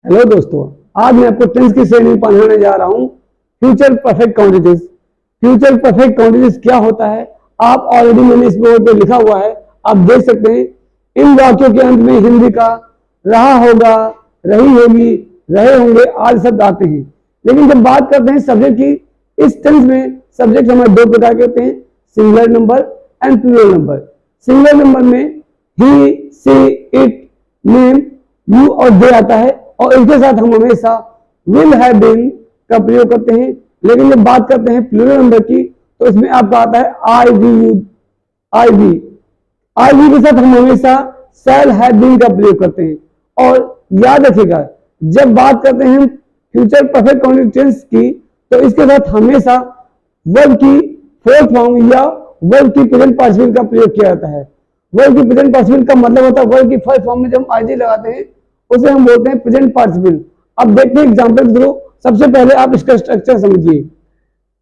Hello दोस्तों, आज मैं आपको टेंस की श्रेणी पढ़ाने जा रहा हूं फ्यूचर परफेक्ट काउंटेजेस। फ्यूचर परफेक्ट काउंटेजेस क्या होता है आप ऑलरेडी मैंने इस बोर्ड पे लिखा हुआ है, आप देख सकते हैं। इन वाक्यों के अंत में हिंदी का रहा होगा, रही होगी, रहे होंगे आदि शब्द आते हैं। लेकिन जब बात करते हैं सब्जेक्ट की, इस टेंस में सब्जेक्ट हमारे दो प्रकार के होते हैं, singular number and plural number. Singular number में he, she, it, name, you और दे आता है और इसके साथ हम हमेशा विल हैव बीन का प्रयोग करते हैं। लेकिन जब बात करते हैं प्लूरल नंबर की तो इसमें आपका आता है I V U, I V. I V के साथ हम हमेशा शैल हैव बीन का प्रयोग करते हैं। और याद रखिएगा, जब बात करते हैं फ्यूचर परफेक्ट कॉन्टिन्यूएंस की तो इसके साथ हमेशा वर्ब की फोर्थ फॉर्म या वर्ब की प्रेजेंट पार्टिसिपल का प्रयोग किया जाता है। वर्ब की प्रेजेंट पार्टिसिपल का मतलब होता है वर्ब की फर्स्ट फॉर्म में जब हम आईजी लगाते हैं उसे हम बोलते हैं प्रेजेंट पार्टिसिपल। अब देखते हैं एग्जांपल के थ्रू। सबसे पहले आप इसका स्ट्रक्चर समझिए।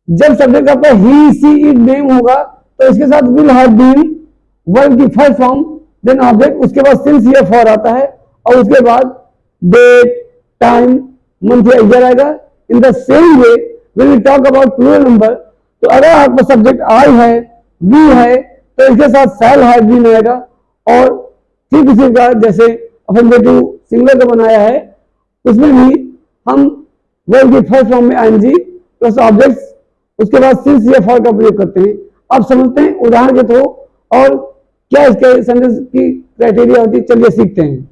जब सब्जेक्ट आपका ही, सी, इट, नेम होगा तो इसके साथ विल हैव बीन वर्ब की फर्स्ट फॉर्म, देन ऑब्जेक्ट, उसके बाद सिंस या फॉर आता है और उसके बाद डेट, टाइम, मंथ या ईयर आएगा। In the same way when we talk about plural number, तो अगर आपका सब्जेक्ट आई है, वी है, तो इसके साथ शैल हैव बीन आएगा। और ठीक इसी का जैसे अपन जो सिंगुलर का बनाया है उसमें भी हम वर्ब की फर्स्ट फॉर्म में आईएनजी प्लस ऑब्जेक्ट्स, उसके बाद सिंस या फॉर का प्रयोग करते हैं। अब समझते हैं उदाहरण के थ्रू और क्या इसके सेंटेंस की क्राइटेरिया होती है। चलिए सीखते हैं।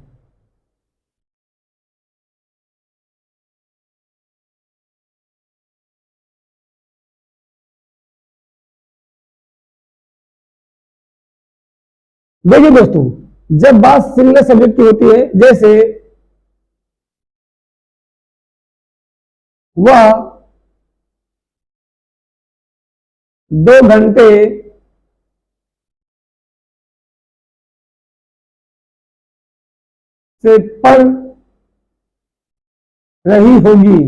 देखिए दोस्तों, जब बात सिंगुलर सब्जेक्ट की होती है, जैसे वह 2 घंटे से पढ़ रही होगी।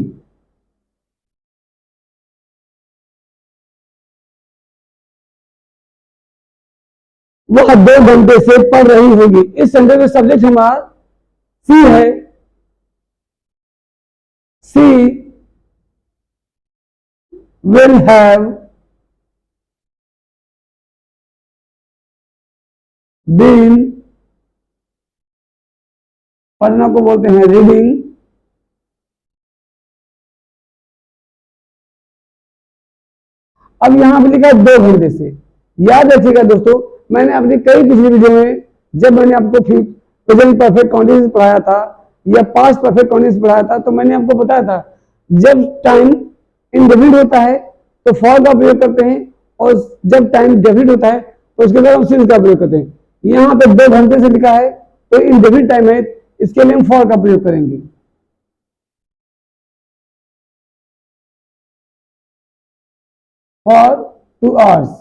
वह 2 घंटे से पढ़ रही होगी। इस सेंटेंस में सब्जेक्ट हमारा सी है। सी विल हैव बीन, पढ़ना को बोलते हैं रीडिंग, अब यहां पर लिखा है 2 घंटे से। याद रखिएगा दोस्तों, मैंने अपनी कई पिछली वीडियो में जब मैंने आपको प्रेजेंट परफेक्ट कॉन्टिन्यूअस पढ़ाया था या पास्ट परफेक्ट कॉन्टिन्यूअस पढ़ाया था तो मैंने आपको बताया था जब टाइम इनडेफिनिट होता है तो फॉर का प्रयोग करते हैं और जब टाइम डेफिनिट होता है तो उसके बाद हम सिंस का प्रयोग करते हैं। यहाँ पे 2 घंटे से लिखा है तो इनडेफिनिट टाइम है, इसके लिए हम फॉर का प्रयोग करेंगे। For 2 hours.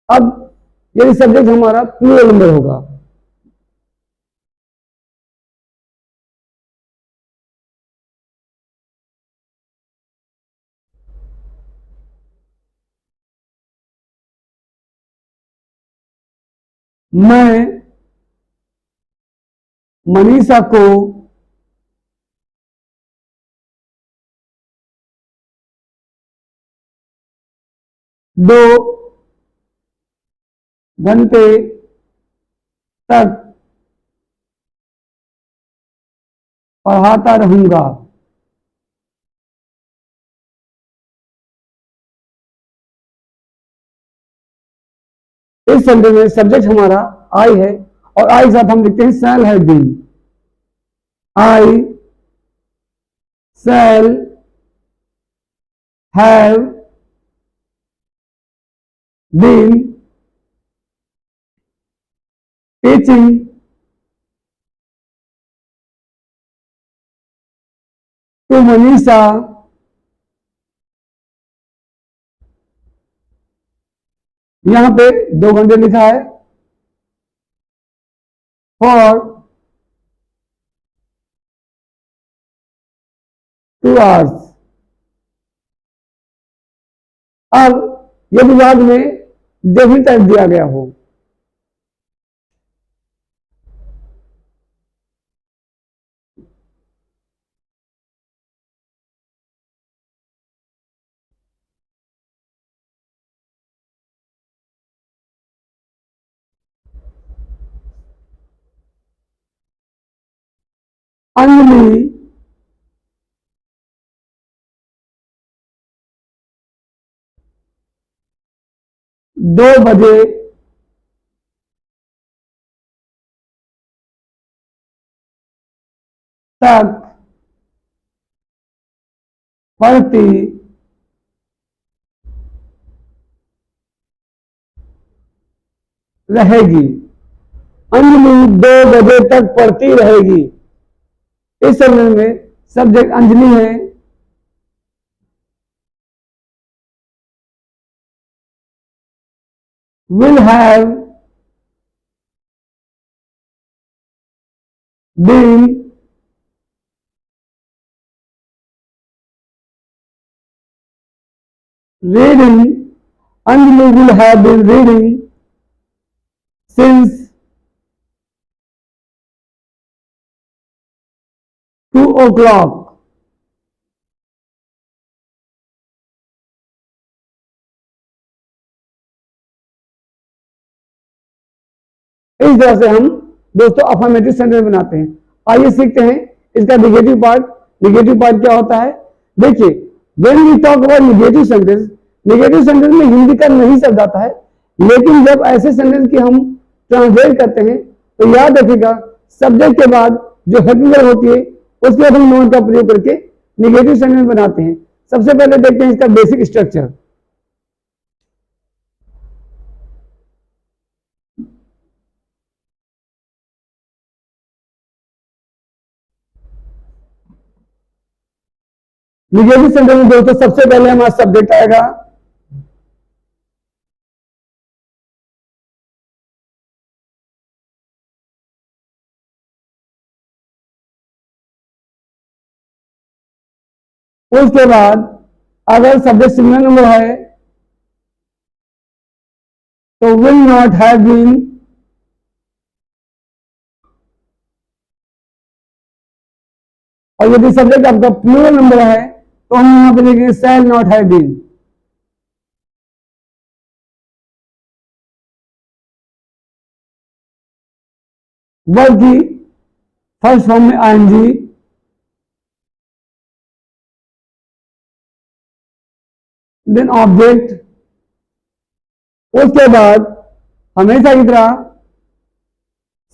अब यदि सब्जेक्ट हमारा प्लूरल नंबर होगा, मैं मनीषा को 2 घंटे तक पढ़ाता रहूंगा। इस सेंटेंस में सब्जेक्ट हमारा आई है और आई के साथ हम लिखते हैं shall have been. I shall have been teaching to Manisha यहां पे 2 घंटे लिखा है फॉर 2 आवर्स। अब यदि बाद में डेफिनिट टाइम दिया गया हो अंजलि 2 बजे तक पढ़ती रहेगी। अंजलि 2 बजे तक पढ़ती रहेगी। इस समय में सब्जेक्ट अंजलि है, will have been reading, Anjali will have been reading since 2 o'clock. इस तरह से हम दोस्तों अफर्मेटिव सेंटेंस बनाते हैं। आइए सीखते हैं इसका निगेटिव पार्ट। निगेटिव पार्ट क्या होता है? देखिए, when we talk about negative sentence में हिंदी का नहीं शब्द आता है, लेकिन जब ऐसे सेंटेंस की हम ट्रांसलेट करते हैं तो याद रखिएगा सब्जेक्ट के बाद जो हेल्पिंग वर्ब होती है उसके बाद हम नॉन का प्रयोग करके निगेटिव सेंटेंस बनाते हैं। सबसे पहले देखते हैं इसका बेसिक स्ट्रक्चर। निगेटिव सेंटेंस में दोस्तों सबसे पहले हमारा सब्जेक्ट आएगा, उसके बाद अगर सब्जेक्ट सिंगल नंबर है तो विल नॉट हैव बीन, और यदि सब्जेक्ट आपका प्लूरल नंबर है तो हम यहां पर लिखेंगे shall not have been. Verb की फर्स्ट फॉर्म में आईएनजी, देन ऑब्जेक्ट, उसके बाद हमेशा की तरह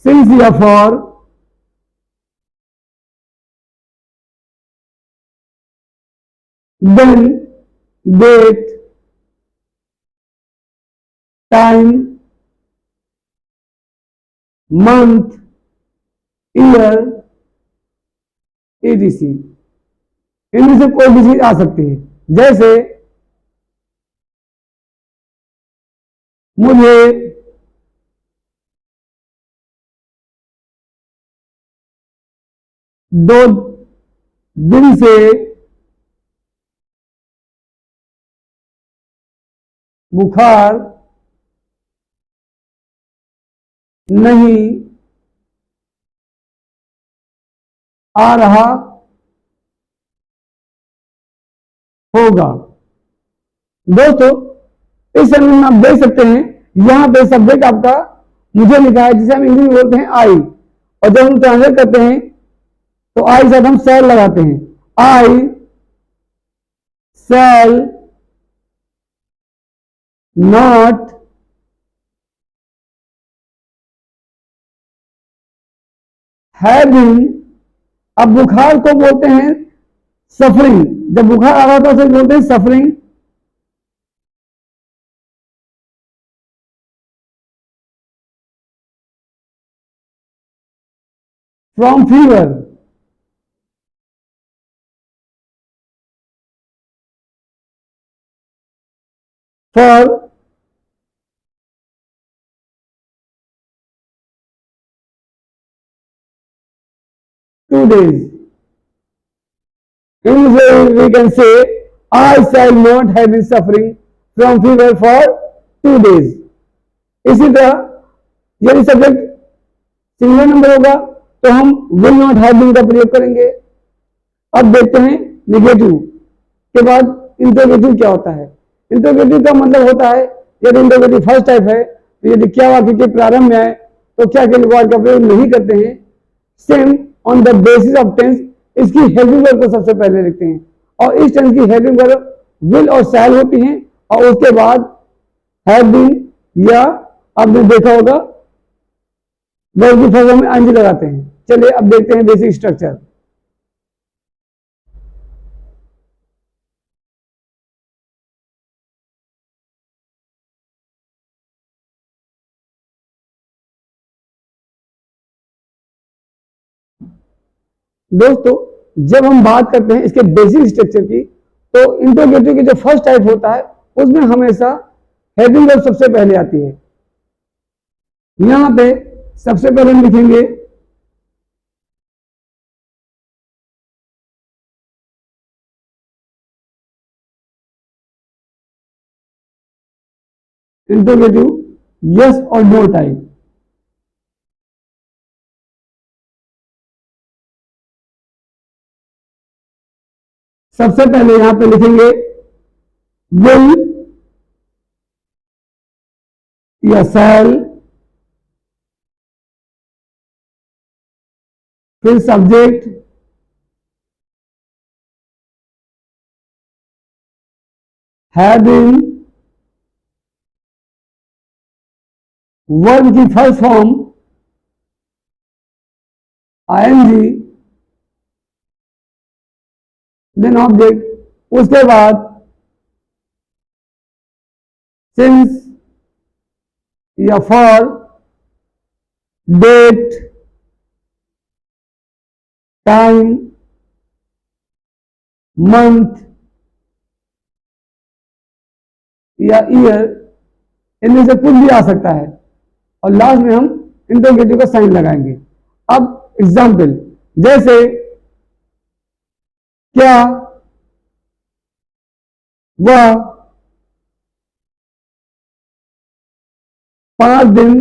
सिंस या for, then date, time, month, year, etc। इनमें से कोई भी चीज आ सकती है। जैसे मुझे 2 दिन से बुखार नहीं आ रहा होगा। दोस्तों इस सेंटेंस में आप देख सकते हैं यहां पे सब्जेक्ट आपका मुझे लिखा है, जिसे हम इंग्लिश में बोलते हैं आई, और जब हम ट्रांसलेट करते हैं तो आई साथ हम शैल लगाते हैं। आई शैल नॉट हैविंग। अब बुखार को बोलते हैं सफरिंग। जब बुखार आ रहा था उसे बोलते हैं suffering. From fever, for 2 days। We can say I shall not have been suffering from fever for 2 days। इसी तरह यदि सब्जेक्ट सिंगल नंबर होगा तो हम विल नॉट हैव बीन का प्रयोग करेंगे। अब देखते हैं निगेटिव के बाद इंटरोगेटिव क्या होता है। इंटरोगेटिव का मतलब होता है यदि इंटरोगेटिव फर्स्ट टाइप है तो यदि क्या वाक्य के प्रारंभ में आए तो क्या के वर्ड का प्रयोग नहीं करते हैं। Same on the basis of tense इसकी हेल्पिंग वर्ब को सबसे पहले लिखते हैं और इस टेंस की हेल्पिंग वर्ब विल और शैल होती हैं और उसके बाद हैव बीन या आपने देखा होगा वर्ब की फर्स्ट में आईएनजी लगाते हैं। चलिए अब देखते हैं बेसिक स्ट्रक्चर। दोस्तों जब हम बात करते हैं इसके बेसिक स्ट्रक्चर की तो इंट्रोगेटिव की जो फर्स्ट टाइप होता है उसमें हमेशा हेडिंग वर्ब सबसे पहले आती है। यहां पे सबसे पहले हम लिखेंगे इंट्रोगेटिव यस और नो टाइप। सबसे पहले यहां पे लिखेंगे विल या शैल, फिर सब्जेक्ट, हैव बीन, वर्ब की first form ING, then object, उसके बाद सिंस या फॉर, डेट, टाइम, मंथ या ईयर, इनमें से कुछ भी आ सकता है और लास्ट में हम इंट्रोगेटिव का साइन लगाएंगे। अब एग्जाम्पल जैसे क्या वह 5 दिन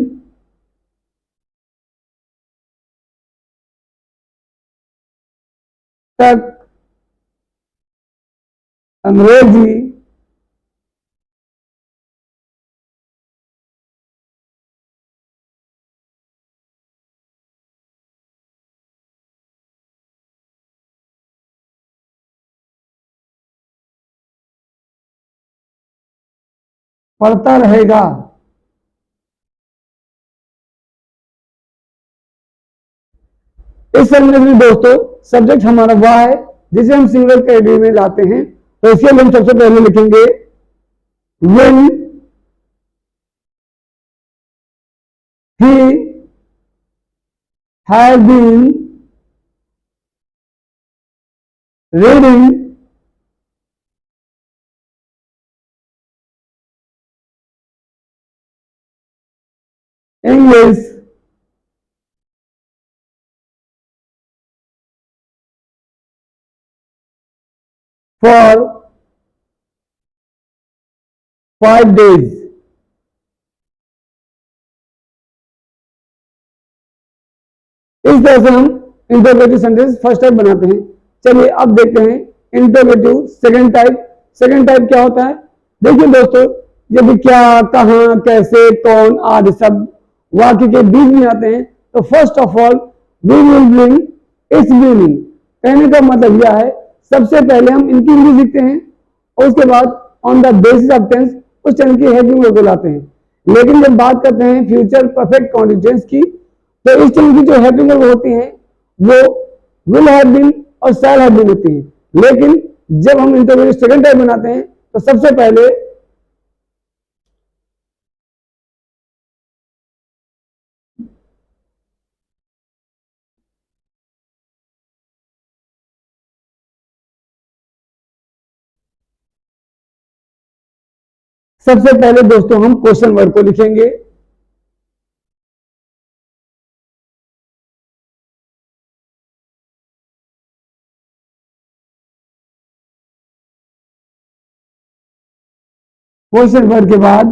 तक अंग्रेजी पढ़ता रहेगा। इस सेंटेंस में दोस्तों सब्जेक्ट हमारा वह है जिसे हम सिंगल कैटेगरी में लाते हैं, तो इसके लिए हम सबसे पहले लिखेंगे will he have been reading English for 5 days। इस तरह से हम इंट्रोगेटिव सेंटेंस फर्स्ट टाइप बनाते हैं। चलिए अब देखते हैं interrogative second type. Second type क्या होता है? देखिए दोस्तों, यदि क्या, कहां, कैसे, कौन आदि सब वाक्य के बीच में आते हैं तो first of all we will bring its meaning. कहने का मतलब यह है सबसे पहले हम इनकी इंग्लिश लिखते हैं और उसके बाद on the basis of tense उस टेंस की हेडिंग को लाते हैं। लेकिन जब बात करते हैं फ्यूचर परफेक्ट कॉन्टिजेंस की तो इस टेंस की जो हेडिंग होती है वो विल हैव बीन और शैल हैव बीन होती है। लेकिन जब हम इंटरव्यू सेकंड टाइप बनाते हैं तो सबसे पहले दोस्तों हम क्वेश्चन वर्ड को लिखेंगे। क्वेश्चन वर्ड के बाद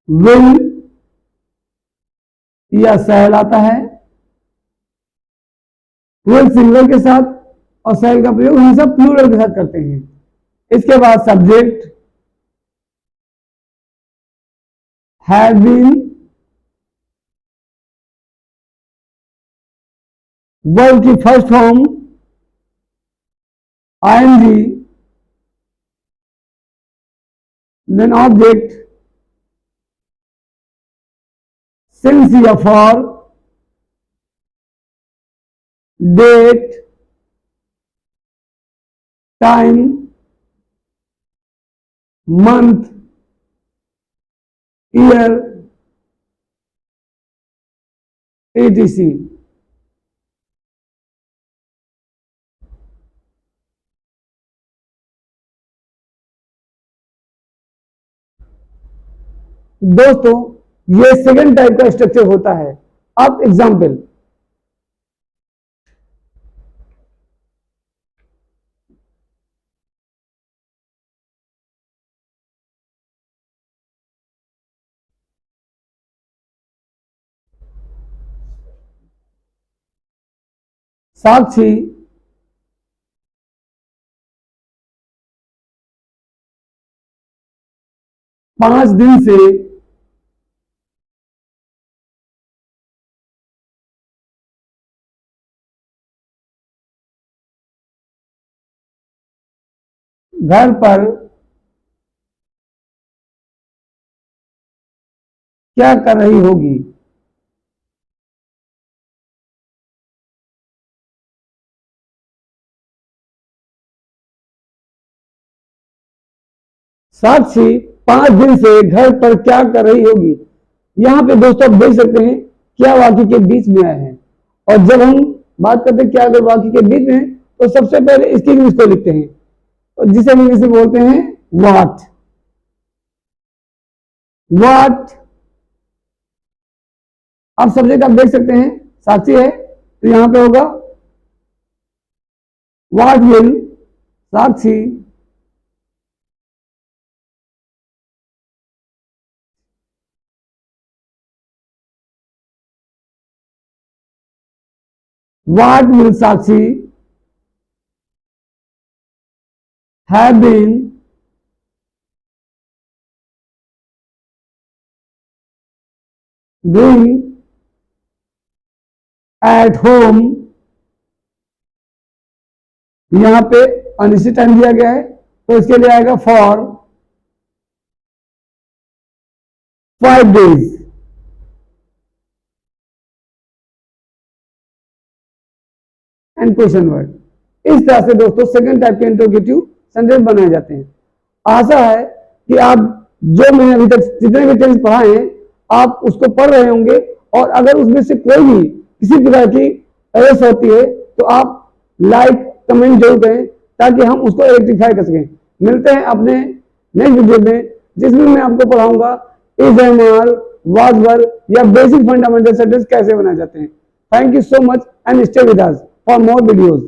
विल या शैल आता है। विल सिंगल के साथ और शैल का प्रयोग हम सब प्लूरल के साथ करते हैं। इसके बाद सब्जेक्ट हैव बीन, वर्ब की first form ING, then object since या for, date, time, month, year, etc. दोस्तों ये सेकंड टाइप का स्ट्रक्चर होता है। अब एग्जाम्पल, साक्षी 5 दिन से घर पर क्या कर रही होगी। साक्षी 5 दिन से घर पर क्या कर रही होगी। यहां पे दोस्तों आप देख सकते हैं क्या वाक्य के बीच में आया है, और जब हम बात करते हैं क्या अगर वाक्य के बीच में तो सबसे पहले इसकी इंग्लिश को लिखते हैं, और जिसे हम इंग्लिश में बोलते हैं व्हाट। व्हाट, अब सब्जेक्ट आप देख सकते हैं साक्षी है तो यहां पे होगा what will Sakshi What will Sakshi have been doing at home। यहां पे अनिश्चित टाइम दिया गया है तो इसके लिए आएगा for 5 days। And question word. इस तरह से दोस्तों सेकंड टाइप के इंट्रोगेटिव सेंटेंस बनाए जाते हैं। आशा है कि आप जो मैंने अभी तक जितने भी टेंस पढ़ाए हैं आप उसको पढ़ रहे होंगे, और अगर उसमें से कोई भी किसी प्रकार की एरर्स होती है तो आप लाइक कमेंट जरूर करें ताकि हम उसको रेक्टिफाई कर सकें। मिलते हैं अपने नेक्स्ट वीडियो में जिसमें मैं आपको पढ़ाऊंगा is am are, was were या बेसिक फंडामेंटल सेंटेंस कैसे बनाए जाते हैं। Thank you so much and stay with us for more videos।